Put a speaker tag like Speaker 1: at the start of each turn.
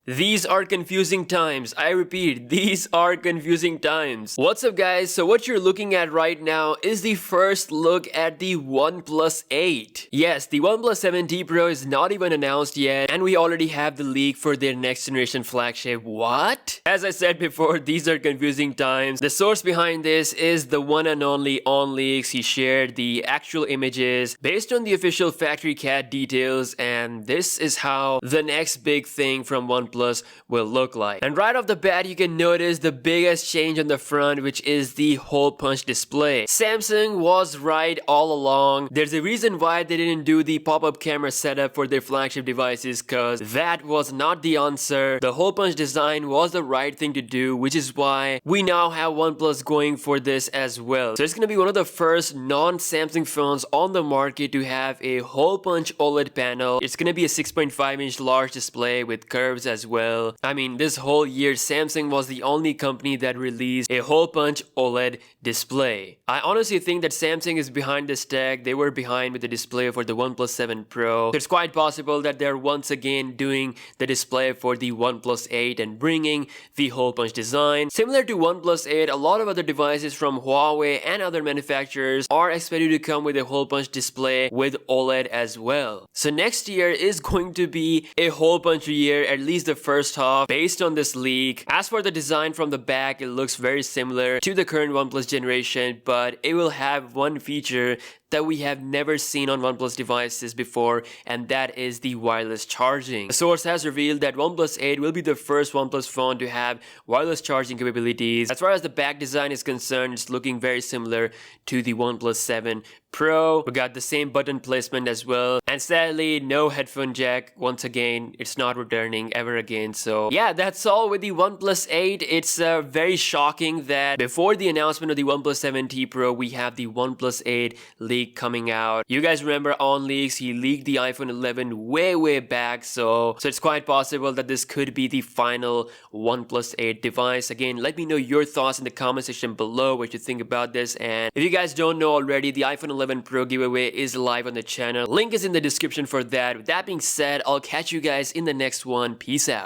Speaker 1: These are confusing times. I repeat, these are confusing times. What's up guys? So what you're looking at right now is the first look at the OnePlus 8. Yes, the OnePlus 7T Pro is not even announced yet and we already have the leak for their next generation flagship. What? As I said before, these are confusing times. The source behind this is the one and only OnLeaks. He shared the actual images based on the official factory CAD details, and this is how the next big thing from OnePlus will look like. And right off the bat, you can notice the biggest change on the front, which is the hole punch display. Samsung was right all along. There's a reason why they didn't do the pop-up camera setup for their flagship devices, because that was not the answer. The hole punch design was the right thing to do, which is why we now have OnePlus going for this as well. So it's gonna be one of the first non-Samsung phones on the market to have a hole punch OLED panel. It's gonna be a 6.5-inch large display with curves as well. I mean, this whole year Samsung was the only company that released a hole punch OLED display. I honestly think that Samsung is behind this tech. They were behind with the display for the OnePlus 7 Pro. It's quite possible that they're once again doing the display for the OnePlus 8 and bringing the hole punch design. Similar to OnePlus 8, a lot of other devices from Huawei and other manufacturers are expected to come with a hole punch display with OLED as well. So next year is going to be a hole punch year, at least the first half, based on this leak. As for the design from the back, it looks very similar to the current OnePlus generation, but it will have one feature that we have never seen on OnePlus devices before, and that is the wireless charging. The source has revealed that OnePlus 8 will be the first OnePlus phone to have wireless charging capabilities. As far as the back design is concerned, it's looking very similar to the OnePlus 7 Pro. We got the same button placement as well, and sadly no headphone jack. Once again, it's not returning ever again. So yeah, that's all with the OnePlus 8. It's very shocking that before the announcement of the OnePlus 7T Pro, we have the OnePlus 8 leak coming out. You guys remember OnLeaks? He leaked the iPhone 11 way back, so it's quite possible that this could be the final OnePlus 8 device. Again, let me know your thoughts in the comment section below, what you think about this. And if you guys don't know already, the iPhone 11 Pro giveaway is live on the channel. Link is in the description for that. With that being said, I'll catch you guys in the next one. Peace out.